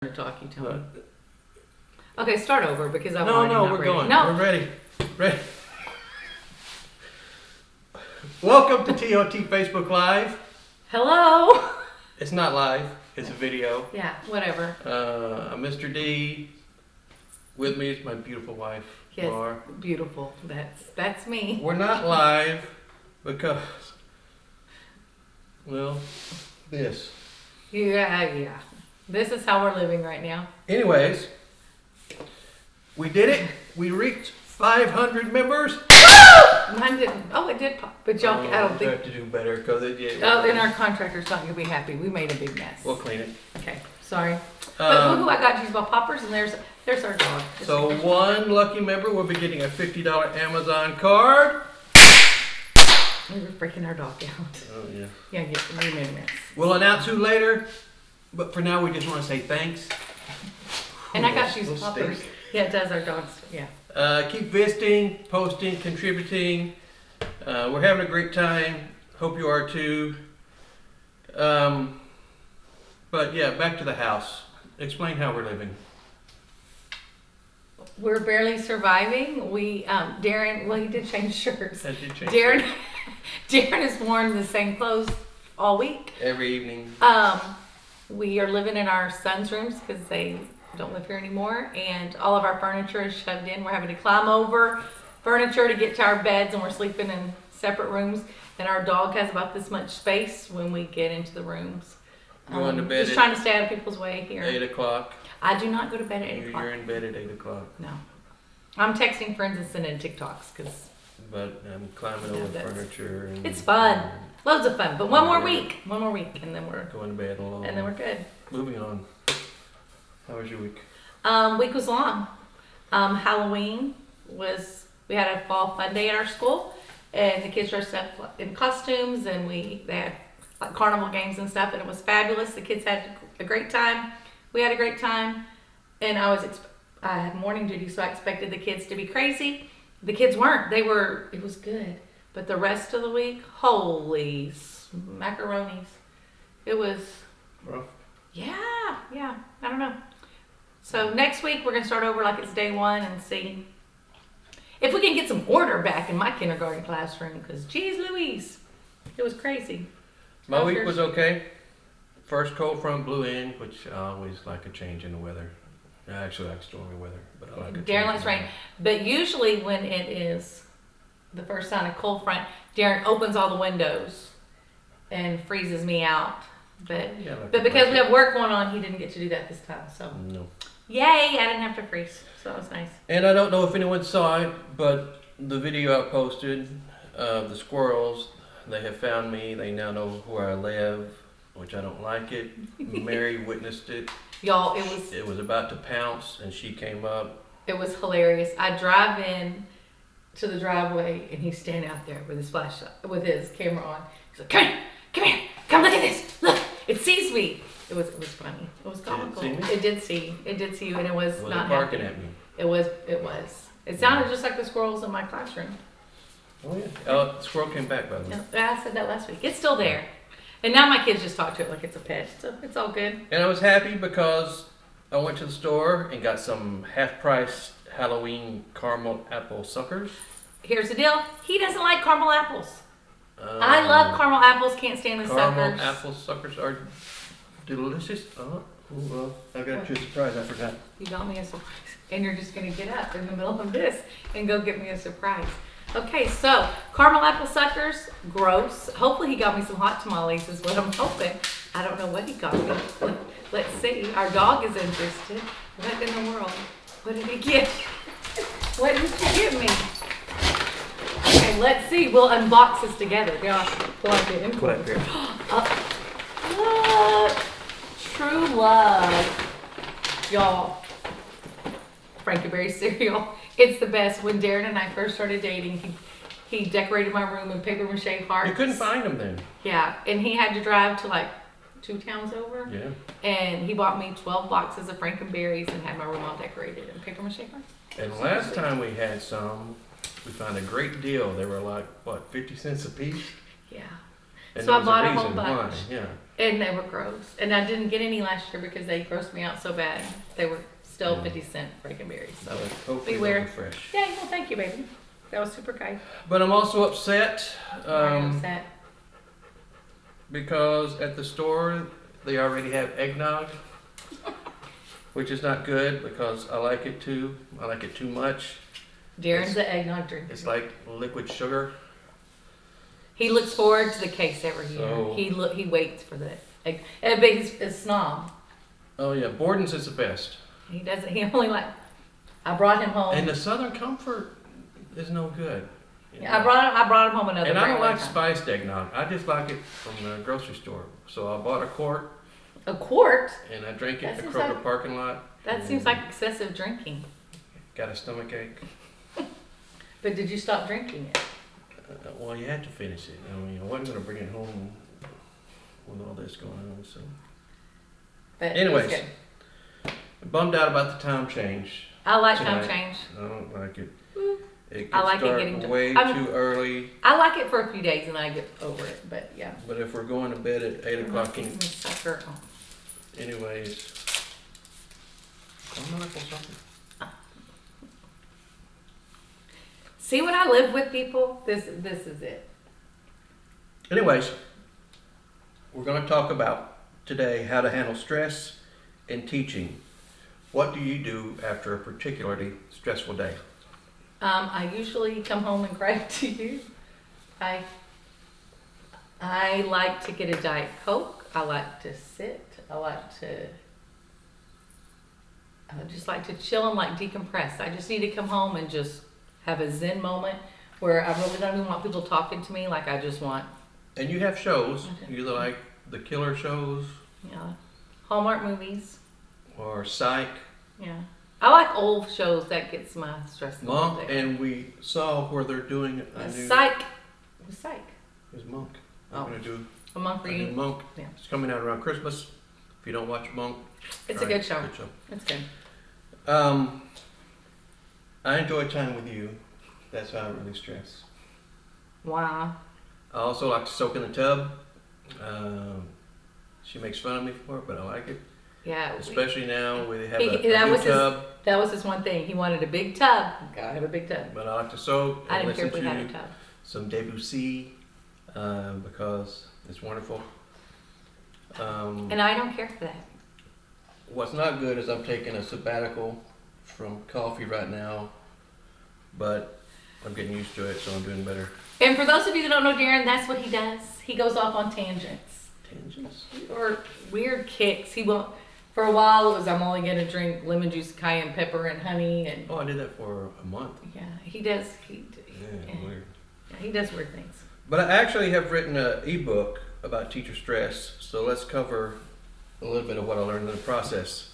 talking to him. Okay, start over because I'm we're going. No, we're ready. Ready. Welcome to TOT Facebook Live. Hello. It's not live. It's a video. Yeah, whatever. I'm Mr. D. With me is my beautiful wife, Yes, Laura. beautiful. That's me. We're not live because, well, this. Yeah. This is how we're living right now. Anyways, we did it. We reached 500 members. Mine didn't. Oh, it did pop. But y'all, I don't We think. have to do better because it did. Oh, and our contractor's not gonna be happy. We made a big mess. We'll clean it. Okay, sorry. But look who I got. These about poppers, and there's our dog. So one lucky member will be getting a $50 Amazon card. We were freaking our dog out. Oh yeah. Yeah, we made a mess. We'll announce who later, but for now we just want to say thanks. And I got these Those poppers. stink. Yeah, it does. Our dogs. Yeah. Keep visiting, posting, contributing. We're having a great time. Hope you are too. But yeah, back to the house. Explain how we're living. We're barely surviving. We, Darren, well, he did change shirts. That did change. Darren has worn the same clothes all week. Every evening. We are living in our son's rooms because they don't live here anymore, and all of our furniture is shoved in. We're having to climb over furniture to get to our beds, and we're sleeping in separate rooms. And our dog has about this much space when we get into the rooms. Going to bed just at trying to stay out of people's way here. 8 o'clock. I do not go to bed at 8 o'clock. You're in bed at 8 o'clock. No. I'm texting friends and sending TikToks because But I'm climbing over furniture. And, it's fun. Loads of fun. But one more week, and then we're going to bed alone. and then we're good. Moving on. How was your week? Week was long. Halloween was, we had a fall fun day at our school, and the kids dressed up in costumes, and they had like carnival games and stuff, and it was fabulous. The kids had a great time. We had a great time, and I had morning duty, so I expected the kids to be crazy. The kids weren't. It was good. But the rest of the week, holy macaronis. It was Rough. Yeah, I don't know. So next week we're gonna start over like it's day one and see if we can get some order back in my kindergarten classroom. Because geez Louise, it was crazy. My week was okay. First cold front blew in, which I always like a change in the weather. I actually like stormy weather, but I like a change. Darren likes rain, but usually when it is the first sign of cold front, Darren opens all the windows and freezes me out. But because we have work going on, he didn't get to do that this time. So no. Yay! I didn't have to freeze, so that was nice. And I don't know if anyone saw it, but the video I posted of the squirrels, they have found me. They now know where I live, which I don't like it. Mary witnessed it. Y'all, It was about to pounce, and she came up. It was hilarious. I drive in to the driveway, and he's standing out there with his flashlight, with his camera on. He's like, come here, come look at this. Look, it sees me. It was funny. It was comical. Did it see me? It did see you, and it was not barking happy. at me. It was. It sounded just like the squirrels in my classroom. Oh yeah. The squirrel came back, by the way. No, I said that last week. It's still there. And now my kids just talk to it like it's a pet. So it's all good. And I was happy because I went to the store and got some half-price Halloween caramel apple suckers. Here's the deal. He doesn't like caramel apples. I love caramel apples. Can't stand the suckers. Caramel apple suckers are delicious. I got you a surprise. I forgot. You got me a surprise. And you're just going to get up in the middle of this and go get me a surprise. Okay, so caramel apple suckers, gross. Hopefully he got me some hot tamales is what I'm hoping. I don't know what he got me. Let's see. Our dog is interested. What in the world? What did he get? What did he give me? Okay, let's see. We'll unbox this together. Gosh, pull out the import. Put it here. What? True love. Y'all. Frankenberry cereal. It's the best. When Darren and I first started dating, he decorated my room in paper mache hearts. You couldn't find them then. Yeah, and he had to drive to like 2 towns over. Yeah. And he bought me 12 boxes of Frankenberries and had my room all decorated in paper mache hearts. And last time we had some, we found a great deal. They were like, what, 50 cents a piece? Yeah. And So I there was bought a whole reason why. bunch. Yeah. And they were gross. And I didn't get any last year because they grossed me out so bad. They were still 50-cent freaking berries. So But hopefully beware. they'll be fresh. Yeah, well, thank you, baby. That was super kind. But I'm also upset I'm upset. because at the store they already have eggnog, which is not good because I like it too. I like it too much. Darren's the eggnog drinker. It's like liquid sugar. He looks forward to the case every year. So- He waits for the egg. But he's a snob. Oh yeah, Borden's is the best. He doesn't. He only like. I brought him home. And the Southern Comfort is no good. You Yeah, know? I brought him home another. And I don't brand like one time. spiced eggnog. I just like it from the grocery store. So I bought a quart A quart. and I drank it That in the seems Kroger like- parking lot. That and seems like excessive drinking. got a stomach ache. But did you stop drinking it? Well, you had to finish it. I mean, I wasn't going to bring it home with all this going on. So, But anyways, it was good. bummed out about the time change. I like time tonight. change. I don't like it. It I could like it start getting way I'm- too early. I like it for a few days and then I get over it. But yeah. But if we're going to bed at 8 o'clock, Sucker. anyways. I'm not for something. See, when I live with people, this is it. Anyways, we're going to talk about today how to handle stress in teaching. What do you do after a particularly stressful day? I usually come home and cry to you. I like to get a Diet Coke. I like to sit. I just like to chill and like decompress. I just need to come home and just have a zen moment where I really don't even want people talking to me. Like I just want, And you have shows. Okay. You either like the killer shows Hallmark movies. or Psych, Yeah. I like old shows that gets my stress level Monk, down. and we saw where they're doing a new... Psych. Psych. Is Monk. Oh. I'm going to do A monk a new reading. Monk. Yeah. It's coming out around Christmas. If you don't watch Monk, It's try a good it. show. Good show. It's good. I enjoy time with you. That's how I really stress. Wow. I also like to soak in the tub. She makes fun of me for it, but I like it. Yeah. Especially now we have He- a that new was his- tub. That was his one thing. He wanted a big tub. Gotta have a big tub. But I like to soak I and didn't care listen if we had a to tub. some Debussy because it's wonderful. And I don't care for that. What's not good is I'm taking a sabbatical from coffee right now, but I'm getting used to it, so I'm doing better. And for those of you that don't know Darren, that's what he does. He goes off on tangents Tangents. or weird kicks. He won't. For a while, it was I'm only gonna drink lemon juice, cayenne pepper, and honey. And Oh, I did that for a month. yeah, he does. Yeah, weird. Yeah, he does weird things. But I actually have written an ebook about teacher stress, so let's cover a little bit of what I learned in the process.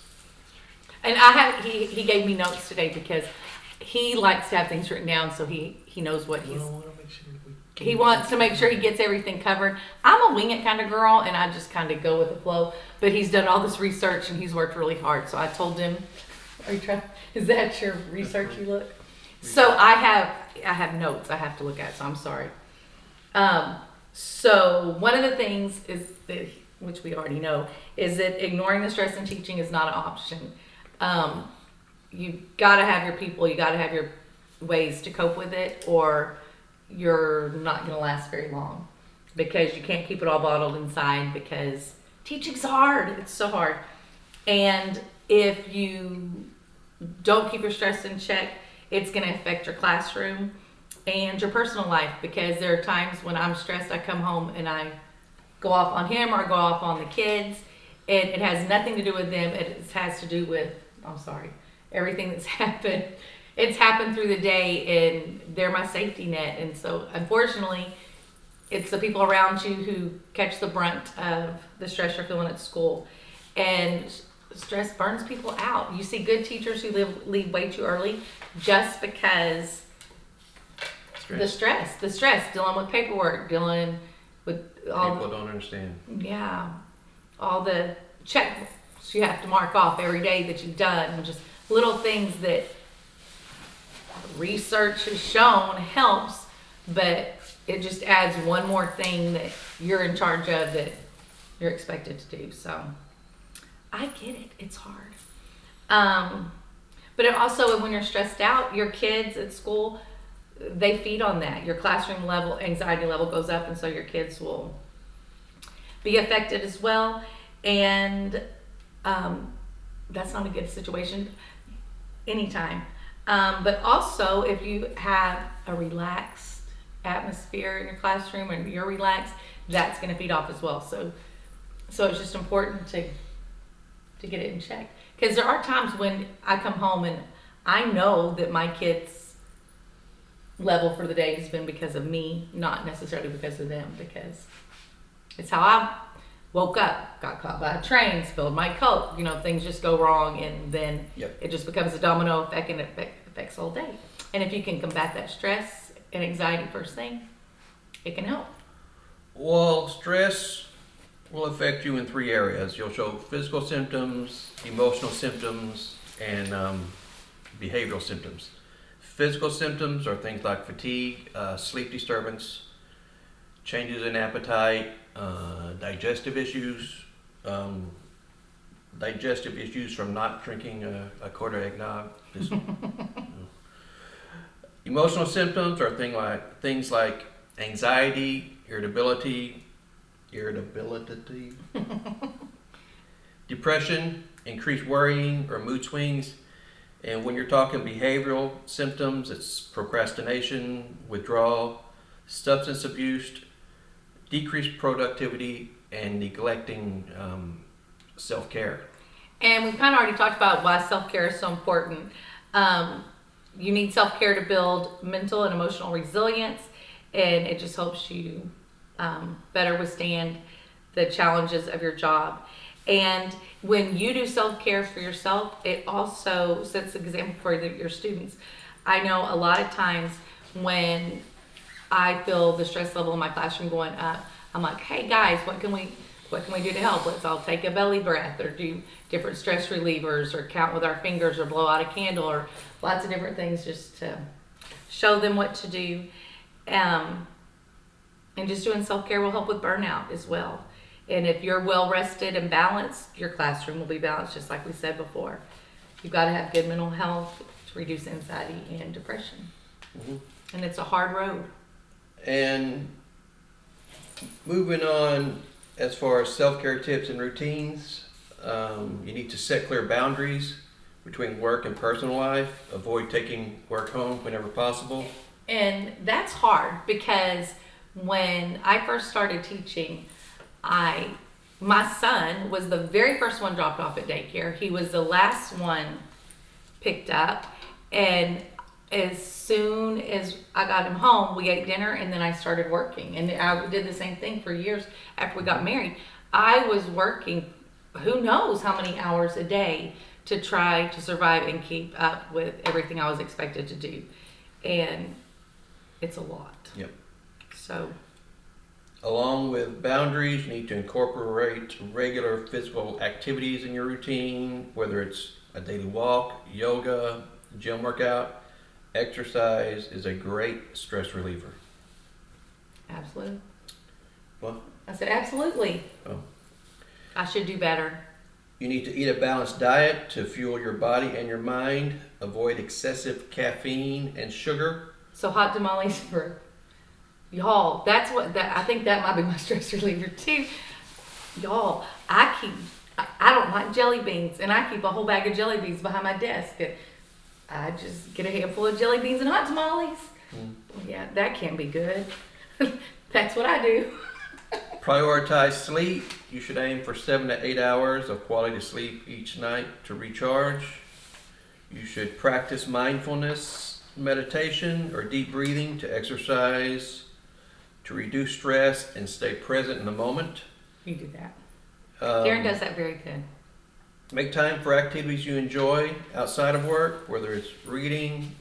And I have. He gave me notes today because he likes to have things written down, so he knows what he's. Well, I want to make sure He wants to make sure he gets everything covered. I'm a wing it kind of girl, and I just kind of go with the flow. But he's done all this research, and he's worked really hard. So I told him, "Are you trying? Is that your research you look?" So I have notes I have to look at. So I'm sorry. So one of the things is that, which we already know, is that ignoring the stress in teaching is not an option. You got to have your people. You got to have your ways to cope with it, or you're not going to last very long because you can't keep it all bottled inside because teaching's hard. It's so hard. And if you don't keep your stress in check, it's going to affect your classroom and your personal life because there are times when I'm stressed, I come home and I go off on him or I go off on the kids. And it has nothing to do with them. It has to do with, I'm sorry, everything that's happened. It's happened through the day and they're my safety net. And so unfortunately, it's the people around you who catch the brunt of the stress you're feeling at school. And stress burns people out. You see good teachers who leave way too early just because the stress, dealing with paperwork, dealing with all People don't understand. all the checklists you have to mark off every day that you've done, and just little things that research has shown helps, but it just adds one more thing that you're in charge of that you're expected to do. So I get it. It's hard. But it also, when you're stressed out, your kids at school, they feed on that. Your classroom level, anxiety level goes up, and so your kids will be affected as well. And that's not a good situation anytime. But also, if you have a relaxed atmosphere in your classroom and you're relaxed, that's going to feed off as well. So it's just important to get it in check. Because there are times when I come home and I know that my kids' level for the day has been because of me, not necessarily because of them, because it's how I woke up, got caught by a train, spilled my Coke, things just go wrong, and then it just becomes a domino effect, and it affects the whole day. And if you can combat that stress and anxiety first thing, it can help. Well, stress will affect you in 3 areas. You'll show physical symptoms, emotional symptoms, and behavioral symptoms. Physical symptoms are things like fatigue, sleep disturbance, changes in appetite, digestive issues from not drinking a quart of eggnog. Emotional symptoms are things like anxiety, irritability, depression, increased worrying or mood swings. And when you're talking behavioral symptoms, it's procrastination, withdrawal, substance abuse, decreased productivity, and neglecting self-care. And we kind of already talked about why self-care is so important. You need self-care to build mental and emotional resilience, and it just helps you better withstand the challenges of your job. And when you do self-care for yourself, it also sets an example for your students. I know a lot of times when I feel the stress level in my classroom going up, I'm like, hey guys, what can we do to help? Let's all take a belly breath, or do different stress relievers, or count with our fingers, or blow out a candle, or lots of different things just to show them what to do. And just doing self-care will help with burnout as well. And if you're well rested and balanced, your classroom will be balanced, just like we said before. You've got to have good mental health to reduce anxiety and depression. Mm-hmm. And it's a hard road. And moving on, as far as self-care tips and routines, you need to set clear boundaries between work and personal life. Avoid taking work home whenever possible. And that's hard, because when I first started teaching, my son was the very first one dropped off at daycare. He was the last one picked up, and as soon as I got him home, we ate dinner, and then I started working. And I did the same thing for years after we got married. I was working who knows how many hours a day to try to survive and keep up with everything I was expected to do. And it's a lot. Yep. So, along with boundaries, you need to incorporate regular physical activities in your routine, whether it's a daily walk, yoga, gym workout. Exercise is a great stress reliever. Absolutely. What? I said absolutely. Oh. I should do better. You need to eat a balanced diet to fuel your body and your mind. Avoid excessive caffeine and sugar. So hot tamales for y'all. I think that might be my stress reliever too. Y'all, I don't like jelly beans, and I keep a whole bag of jelly beans behind my desk. I just get a handful of jelly beans and hot tamales. Yeah, that can be good. That's what I do. Prioritize sleep. You should aim for 7 to 8 hours of quality sleep each night to recharge. You should practice mindfulness, meditation, or deep breathing to exercise, to reduce stress and stay present in the moment. You do that. Darren does that very good. Make time for activities you enjoy outside of work, whether it's reading,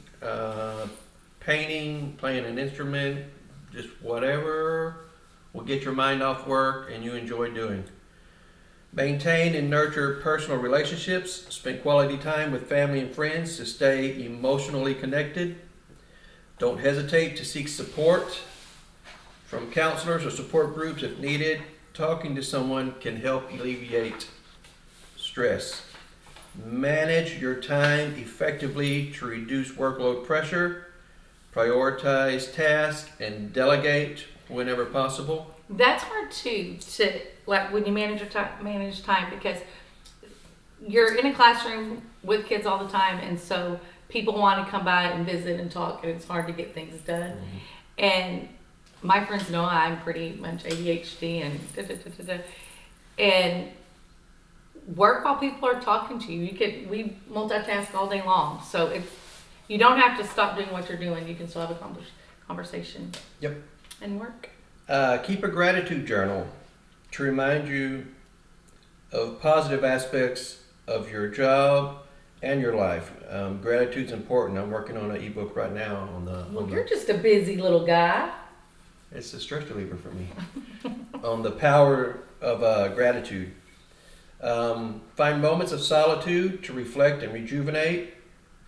painting, playing an instrument, just whatever will get your mind off work and you enjoy doing. Maintain and nurture personal relationships. Spend quality time with family and friends to stay emotionally connected. Don't hesitate to seek support from counselors or support groups if needed. talking to someone can help alleviate stress. Manage your time effectively to reduce workload pressure. Prioritize tasks and delegate whenever possible. That's hard too, to like when you manage time because you're in a classroom with kids all the time, and so people want to come by and visit and talk, and it's hard to get things done. And my friends know I'm pretty much ADHD and and work while people are talking to you. We multitask all day long, so you don't have to stop doing what you're doing. You can still have a conversation. Yep. And work. Keep a gratitude journal to remind you of positive aspects of your job and your life. Gratitude's important. I'm working on an ebook right now You're just a busy little guy. It's a stress reliever for me. On the power of gratitude. Find moments of solitude to reflect and rejuvenate.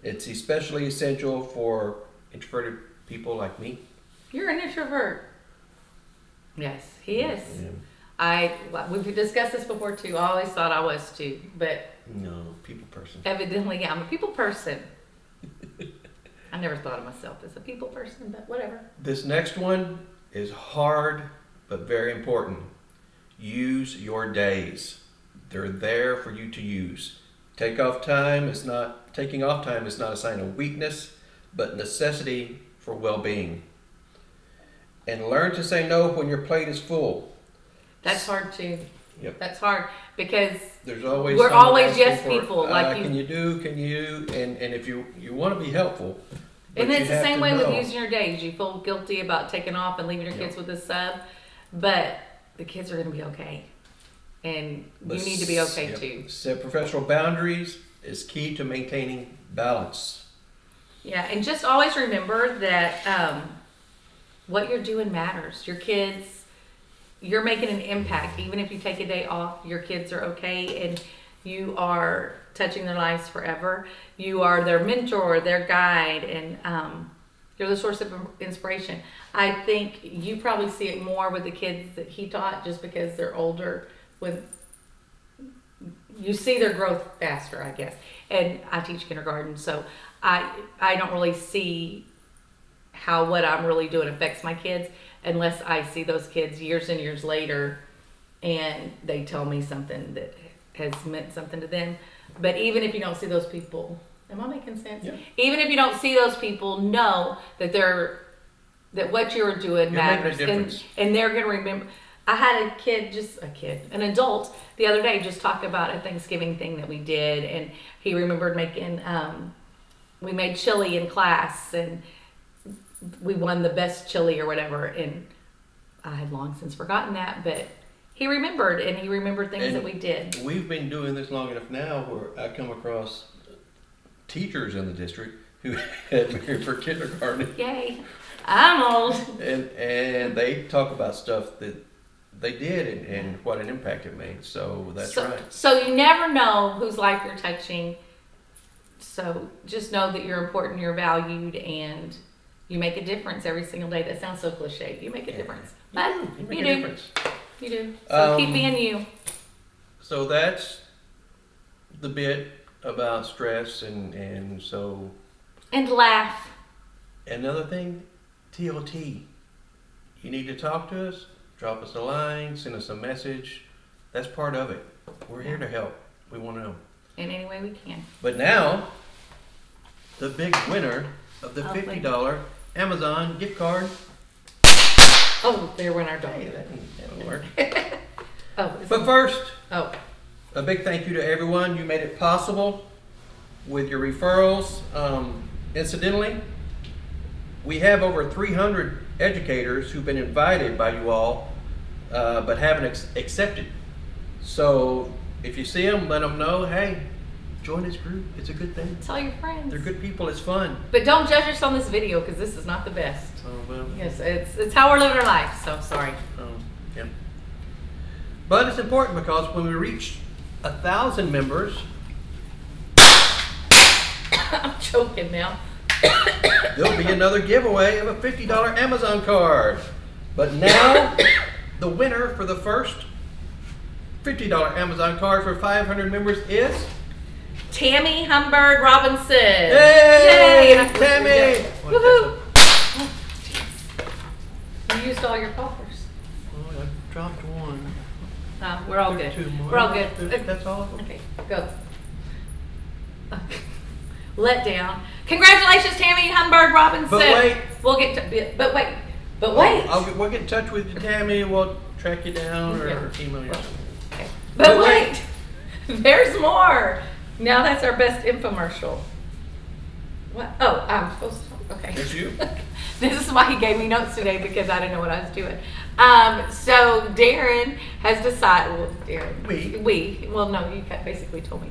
It's especially essential for introverted people like me. You're an introvert. Yes, he is. Yeah. We've discussed this before too. I always thought I was too, but No, people person. evidently, yeah, I'm a people person. I never thought of myself as a people person, but whatever. This next one is hard but very important. Use your days. They're there for you to use. Taking off time is not a sign of weakness, but necessity for well-being. And learn to say no when your plate is full. That's hard too. Yep. That's hard because There's always we're someone always asking yes for, people. Like can you, and if you want to be helpful. And but it's you the have same to way know. with using your days. You feel guilty about taking off and leaving your kids with a sub, but the kids are going to be okay. And But you need to be okay yep. too. Set professional boundaries is key to maintaining balance. Yeah, and just always remember that what you're doing matters. Your kids, you're making an impact. Even if you take a day off, your kids are okay, and you are touching their lives forever. You are their mentor, their guide, and you're the source of inspiration. I think you probably see it more with the kids that he taught just because they're older. You see their growth faster, I guess. And I teach kindergarten, so I don't really see how what I'm really doing affects my kids unless I see those kids years and years later and they tell me something that has meant something to them. But even if you don't see those people, am I making sense? Yeah. Even if you don't see those people, know that that what you're doing You're matters, making a difference. and they're gonna remember. I had an adult the other day just talk about a Thanksgiving thing that we did, and he remembered making, we made chili in class, and we won the best chili or whatever, and I had long since forgotten that, but he remembered, and he remembered things And that we did. We've been doing this long enough now where I come across teachers in the district who had married for kindergarten. Yay, I'm old. And they talk about stuff that they did and what an impact it made. So that's right. So you never know whose life you're touching. So just know that you're important, you're valued, and you make a difference every single day. That sounds so cliche. You make a difference. But You make you a do. difference. You do. So keep Um, being you. So that's the bit about stress and so And laugh. another thing, TOT. You need to talk to us, drop us a line, send us a message. That's part of it. We're here to help. We want to know. In any way we can. But now, the big winner of the Oh, $50 Amazon gift card. Oh, there went our dog. Hey, that'll work. Oh, But first, oh, a big thank you to everyone. You made it possible with your referrals. Incidentally, we have over 300 educators who've been invited by you all, but haven't accepted. So if you see them, let them know, hey, join this group. It's a good thing. tell your friends. They're good people. It's fun. But don't judge us on this video because this is not the best. Oh, well. Yes, it's how we're living our life. So sorry. Yeah. But it's important because when we reach 1,000 members, I'm choking now. there'll be another giveaway of a $50 Amazon card. But now, the winner for the first $50 Amazon card for 500 members is Tammy Humberg Robinson. Yay! Yay! Tammy! Woohoo! You used all your poppers. Oh, I dropped one. We're all good. Two more. We're all good. That's all of them? Okay, go. Let down. Congratulations, Tammy Humberg Robinson. But wait. We'll get to. But wait. But wait. We'll get in touch with you, Tammy. We'll track you down or email you. Okay. But wait. There's more. Now that's our best infomercial. What? Oh, I'm supposed to. Okay. It's you. This is why he gave me notes today, because I didn't know what I was doing. So Darren has decided. Well, Darren. We. Well, no, you basically told me.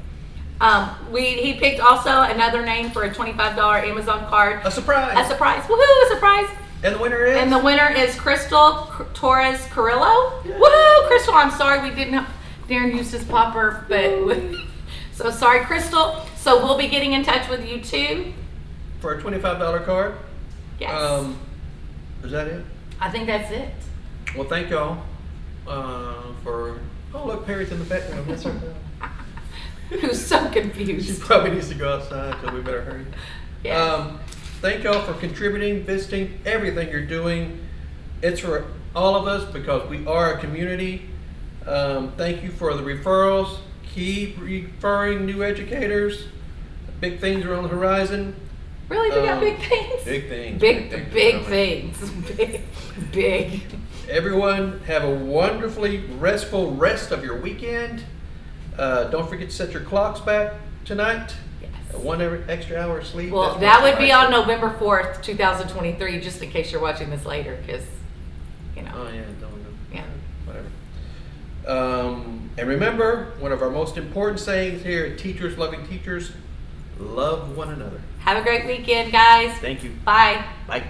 He picked also another name for a $25 Amazon card. A surprise. A surprise. Woohoo! A surprise. And the winner is. And the winner is Crystal Torres Carrillo. Yeah. Woohoo! Crystal, I'm sorry we didn't. Darren used his popper, but so sorry, Crystal. So we'll be getting in touch with you too. For a $25 card. Yes. Is that it? I think that's it. Well, thank y'all for. Oh, look, Perry's in the background. That's her. Who's so She confused. probably needs to go outside, so we better hurry. Yes. Thank y'all for contributing, visiting, everything you're doing. It's for all of us because we are a community. Thank you for the referrals. Keep referring new educators. Big things are on the horizon. Really, we got big things. Big things. Big things. Big. Everyone have a wonderfully restful rest of your weekend. Don't forget to set your clocks back tonight. Yes. One extra hour of sleep. Well, that would be on November 4th, 2023, just in case you're watching this later, because, you know. Oh, yeah. Don't. Yeah. Whatever. And remember, one of our most important sayings here at Teachers Loving Teachers, love one another. Have a great weekend, guys. Thank you. Bye. Bye.